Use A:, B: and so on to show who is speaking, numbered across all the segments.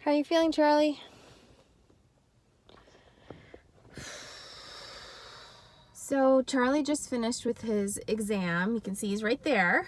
A: How are you feeling, Charlie? So Charlie just finished with his exam. You can see he's right there.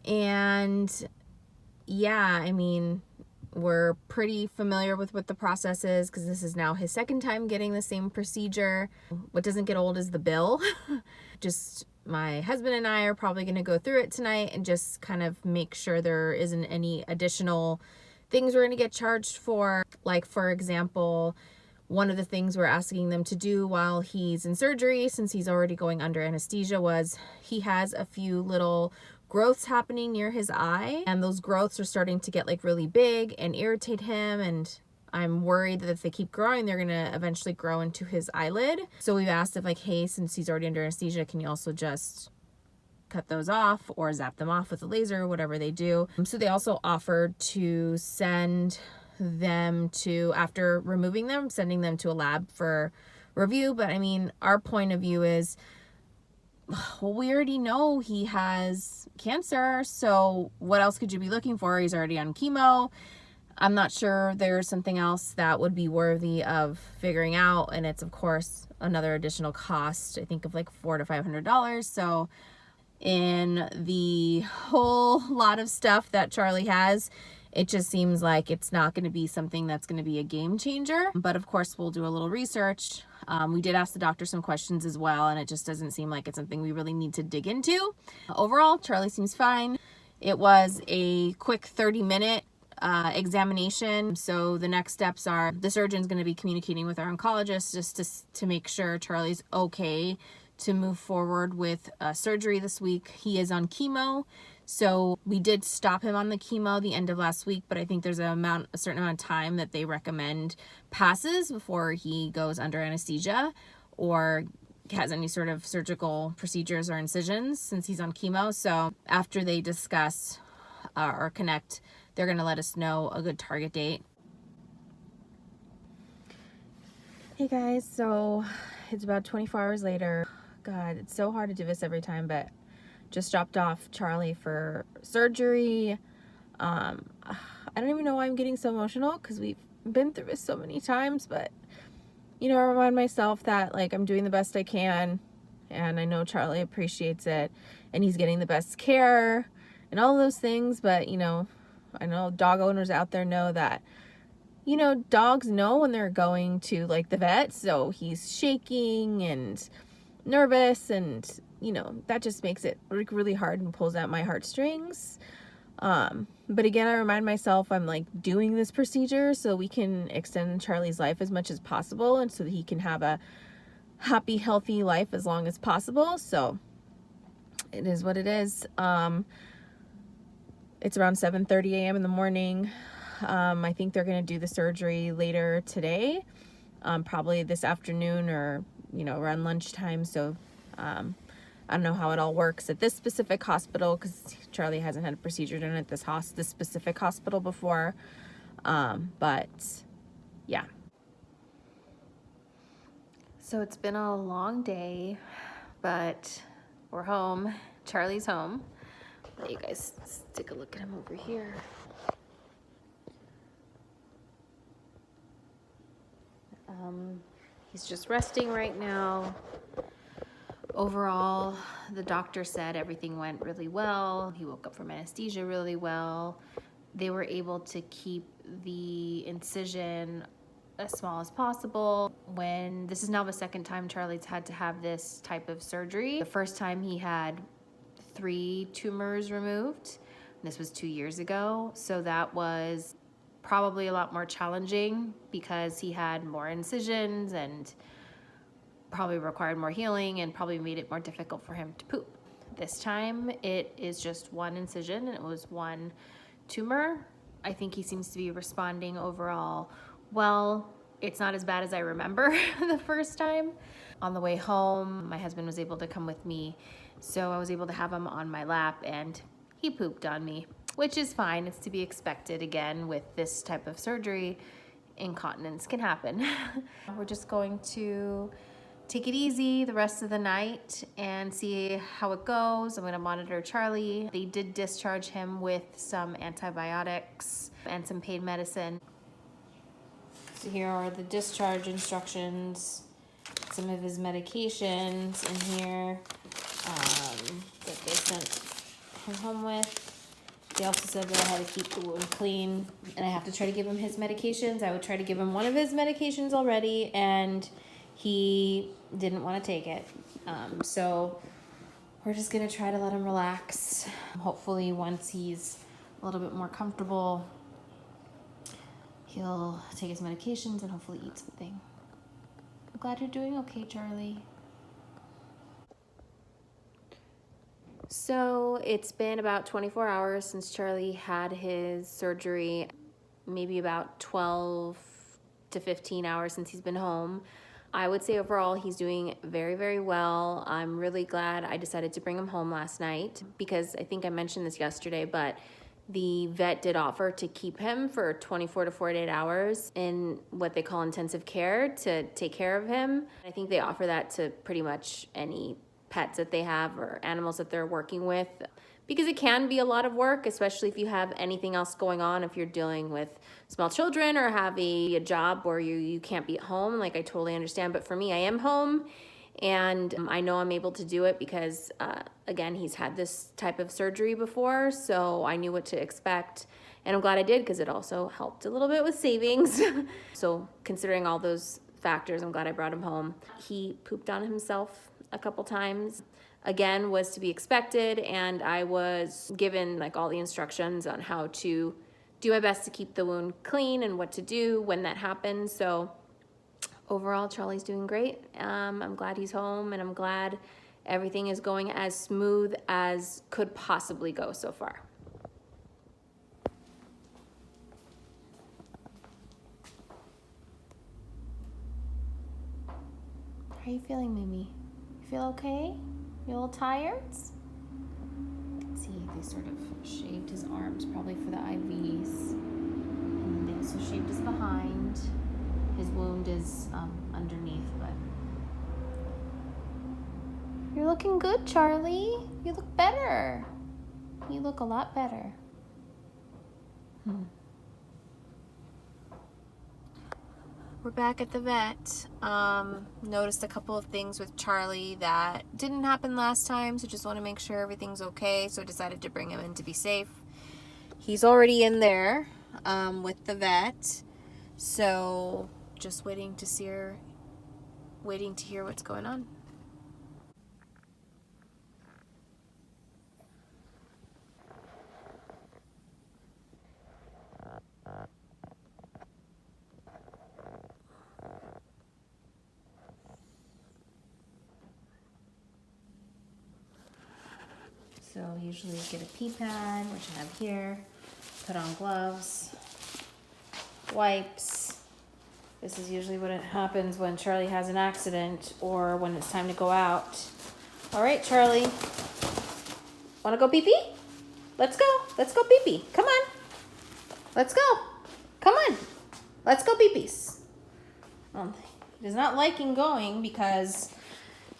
A: And yeah, I mean, we're pretty familiar with what the process is because this is now his second time getting the same procedure. What doesn't get old is the bill. Just my husband and I are probably going to go through it tonight and just kind of make sure there isn't any additional things we're going to get charged for. Like, for example, one of the things we're asking them to do while he's in surgery, since he's already going under anesthesia, was he has a few little growths happening near his eye, and those growths are starting to get like really big and irritate him, and I'm worried that if they keep growing, they're gonna eventually grow into his eyelid. So we've asked if, like, hey, since he's already under anesthesia, can you also just cut those off or zap them off with a laser, whatever they do. So they also offered to send them to, after removing them, sending them to a lab for review. But I mean, our point of view is, well, we already know he has cancer, so what else could you be looking for? He's already on chemo. I'm not sure there's something else that would be worthy of figuring out, and it's of course another additional cost, I think of like $400 to $500. So in the whole lot of stuff that Charlie has, it just seems like it's not going to be something that's going to be a game changer. But of course, we'll do a little research. We did ask the doctor some questions as well, and it just doesn't seem like it's something we really need to dig into. Overall, Charlie seems fine. It was a quick 30-minute examination. So the next steps are the surgeon's going to be communicating with our oncologist just to make sure Charlie's okay to move forward with surgery this week. He is on chemo, so we did stop him on the chemo the end of last week, but I think there's a certain amount of time that they recommend passes before he goes under anesthesia or has any sort of surgical procedures or incisions since he's on chemo. So after they discuss or connect, they're going to let us know a good target date. Hey guys, so it's about 24 hours later. God, it's so hard to do this every time, but just dropped off Charlie for surgery. I don't even know why I'm getting so emotional because we've been through this so many times, but you know, I remind myself that like I'm doing the best I can, and I know Charlie appreciates it, and he's getting the best care and all those things. But you know, I know dog owners out there know that, you know, dogs know when they're going to like the vet, so he's shaking and nervous, and you know, that just makes it really hard and pulls at my heartstrings. But again, I remind myself I'm like doing this procedure so we can extend Charlie's life as much as possible, and so that he can have a happy, healthy life as long as possible. So it is what it is. It's around 7:30 a.m. in the morning. I think they're going to do the surgery later today, probably this afternoon or, you know, around lunchtime. So I don't know how it all works at this specific hospital because Charlie hasn't had a procedure done at this specific hospital before. But yeah. So it's been a long day, but we're home. Charlie's home. Let you guys take a look at him over here. He's just resting right now. Overall, the doctor said everything went really well. He woke up from anesthesia really well. They were able to keep the incision as small as possible. This is now the second time Charlie's had to have this type of surgery. The first time he had 3 tumors removed. This was 2 years ago. So that was probably a lot more challenging because he had more incisions and probably required more healing and probably made it more difficult for him to poop. This time it is just 1 incision and it was 1 tumor. I think he seems to be responding overall well. It's not as bad as I remember the first time. On the way home, my husband was able to come with me, so I was able to have him on my lap and he pooped on me, which is fine. It's to be expected. Again, with this type of surgery, incontinence can happen. We're just going to take it easy the rest of the night and see how it goes. I'm going to monitor Charlie. They did discharge him with some antibiotics and some pain medicine. So here are the discharge instructions, some of his medications in here that they sent him home with. They also said that I had to keep the wound clean, and I have to try to give him his medications. I would try to give him one of his medications already, and he didn't want to take it. So we're just going to try to let him relax. Hopefully once he's a little bit more comfortable, he'll take his medications and hopefully eat something. I'm glad you're doing okay, Charlie. So it's been about 24 hours since Charlie had his surgery, maybe about 12 to 15 hours since he's been home. I would say overall he's doing very, very well. I'm really glad I decided to bring him home last night because I think I mentioned this yesterday, but the vet did offer to keep him for 24 to 48 hours in what they call intensive care to take care of him. I think they offer that to pretty much any pets that they have or animals that they're working with, because it can be a lot of work, especially if you have anything else going on, if you're dealing with small children or have a job where you can't be at home. Like, I totally understand, but for me, I am home, and I know I'm able to do it because again, he's had this type of surgery before, so I knew what to expect, and I'm glad I did because it also helped a little bit with savings. So considering all those factors, I'm glad I brought him home. He pooped on himself a couple times. Again, was to be expected, and I was given like all the instructions on how to do my best to keep the wound clean and what to do when that happens. So overall, Charlie's doing great. I'm glad he's home, and I'm glad everything is going as smooth as could possibly go so far. How are you feeling, Mimi? You feel okay? You a little tired? You can see they sort of shaved his arms, probably for the IVs. And then they also shaved his behind. His wound is underneath, but you're looking good, Charlie. You look better. You look a lot better. We're back at the vet. Noticed a couple of things with Charlie that didn't happen last time, so just want to make sure everything's okay. So I decided to bring him in to be safe. He's already in there with the vet, so just waiting to hear what's going on. So usually get a pee pad, which I have here, put on gloves, wipes. This is usually what happens when Charlie has an accident or when it's time to go out. All right, Charlie, wanna go pee-pee? Let's go pee-pee, come on. Let's go, come on. Let's go pee-pees. He does not like going because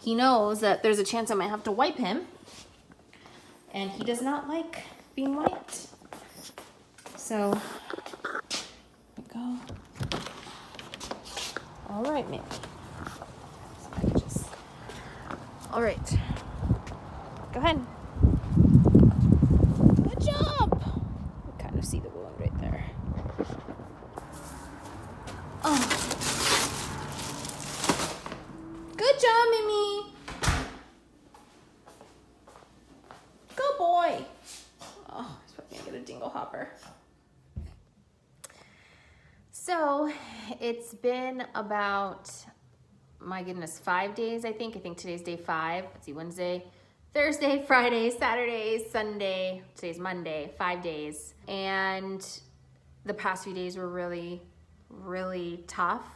A: he knows that there's a chance I might have to wipe him. And he does not like being wiped. So, here we go. All right, maybe. All right. Go ahead. Good job. You kind of see the wound right there. Oh. Good job, Mimi. Good boy. Oh, he's probably gonna get a dingle hopper. So it's been about, my goodness, 5 days, I think. I think today's day 5. Let's see, Wednesday, Thursday, Friday, Saturday, Sunday. Today's Monday, 5 days. And the past few days were really, really tough.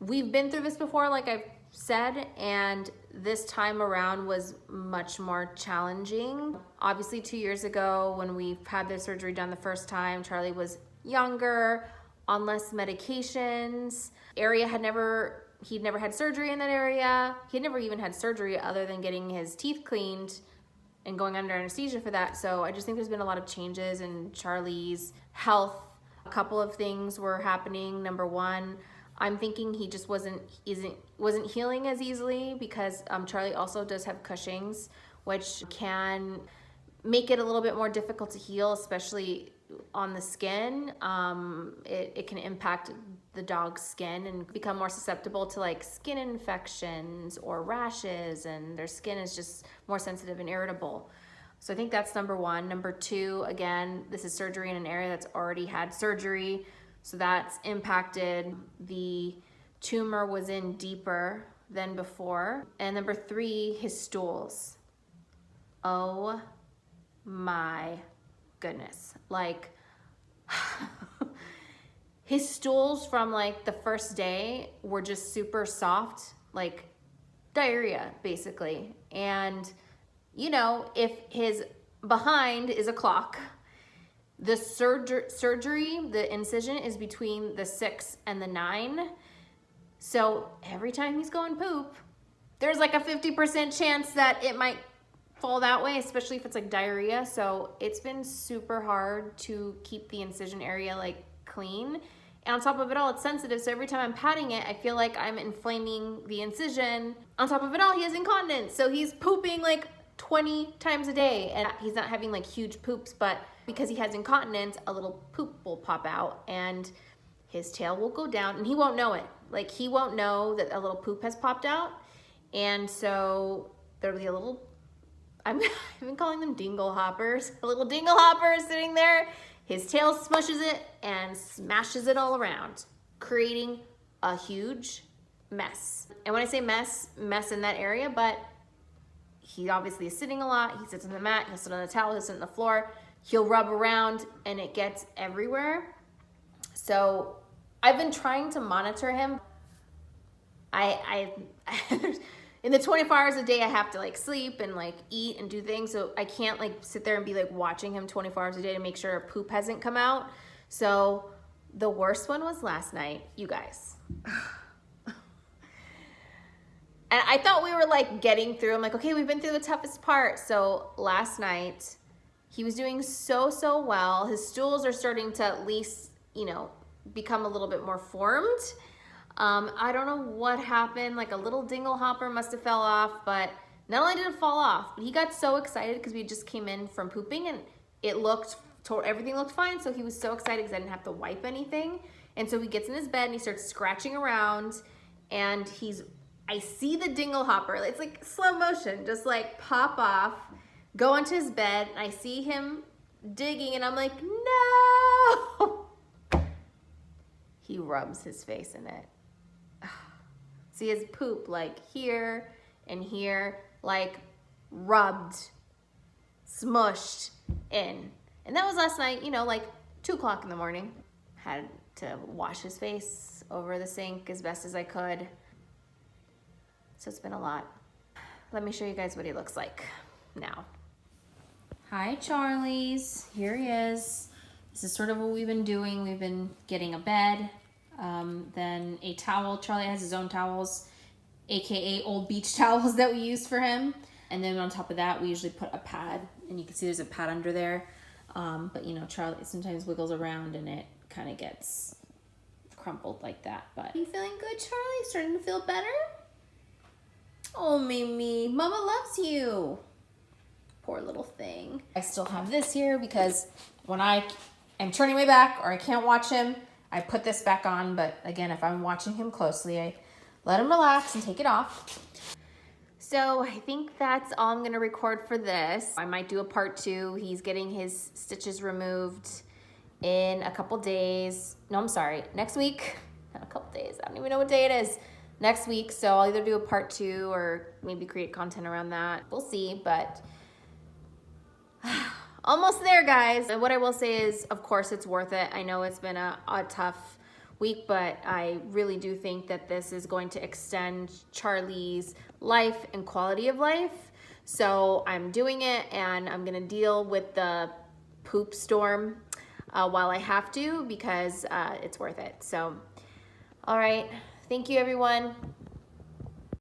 A: We've been through this before, like I've said, and this time around was much more challenging. Obviously 2 years ago when we had the surgery done the first time, Charlie was younger, on less medications. He'd never had surgery in that area. He'd never even had surgery other than getting his teeth cleaned and going under anesthesia for that. So I just think there's been a lot of changes in Charlie's health. A couple of things were happening. Number one, I'm thinking he just wasn't healing as easily because Charlie also does have Cushing's, which can make it a little bit more difficult to heal, especially on the skin. It can impact the dog's skin and become more susceptible to like skin infections or rashes, and their skin is just more sensitive and irritable. So I think that's number one. Number two, again, this is surgery in an area that's already had surgery, so that's impacted. The tumor was in deeper than before. And number three, his stools. Oh my goodness. Like, his stools from like the first day were just super soft, like diarrhea basically. And you know, if his behind is a clock, the surgery, the incision is between the 6 and the 9. So every time he's going poop, there's like a 50% chance that it might fall that way, especially if it's like diarrhea. So it's been super hard to keep the incision area like clean. And on top of it all, it's sensitive. So every time I'm patting it, I feel like I'm inflaming the incision. On top of it all, he has incontinence. So he's pooping like 20 times a day, and he's not having like huge poops, but because he has incontinence, a little poop will pop out and his tail will go down and he won't know it. Like, he won't know that a little poop has popped out. And so there'll be a little, I've been calling them dingle hoppers, a little dingle hopper sitting there. His tail smushes it and smashes it all around, creating a huge mess. And when I say mess in that area, but he obviously is sitting a lot. He sits on the mat, he'll sit on the towel, he'll sit on the floor, he'll rub around, and it gets everywhere. So I've been trying to monitor him. I in the 24 hours a day, I have to like sleep and like eat and do things. So I can't like sit there and be like watching him 24 hours a day to make sure poop hasn't come out. So the worst one was last night, you guys. And I thought we were like getting through. I'm like, okay, we've been through the toughest part. So last night, he was doing so well. His stools are starting to at least, you know, become a little bit more formed. I don't know what happened. Like a little dingle hopper must have fell off, but not only did it fall off, but he got so excited because we just came in from pooping and everything looked fine. So he was so excited because I didn't have to wipe anything. And so he gets in his bed and he starts scratching around, and I see the dingle hopper. It's like slow motion, just like pop off, go onto his bed, and I see him digging, and I'm like, no! He rubs his face in it. See his poop like here and here, like rubbed, smushed in. And that was last night, you know, like 2 o'clock in the morning. Had to wash his face over the sink as best as I could. So it's been a lot. Let me show you guys what he looks like now. Hi, Charlie's. Here he is. This is sort of what we've been doing. We've been getting a bed, then a towel. Charlie has his own towels, AKA old beach towels that we use for him. And then on top of that, we usually put a pad, and you can see there's a pad under there. But you know, Charlie sometimes wiggles around and it kind of gets crumpled like that. But are you feeling good, Charlie? Starting to feel better? Oh, Mimi, Mama loves you. Poor little thing. I still have this here because when I am turning my back or I can't watch him, I put this back on. But again, if I'm watching him closely, I let him relax and take it off. So I think that's all I'm gonna record for this. I might do a part 2. He's getting his stitches removed in a couple days. No, I'm sorry, next week. Not a couple days, I don't even know what day it is. Next week, so I'll either do a part 2 or maybe create content around that. We'll see, but almost there, guys. And what I will say is, of course, it's worth it. I know it's been a tough week, but I really do think that this is going to extend Charlie's life and quality of life. So I'm doing it, and I'm gonna deal with the poop storm while I have to, because it's worth it. So, all right. Thank you, everyone.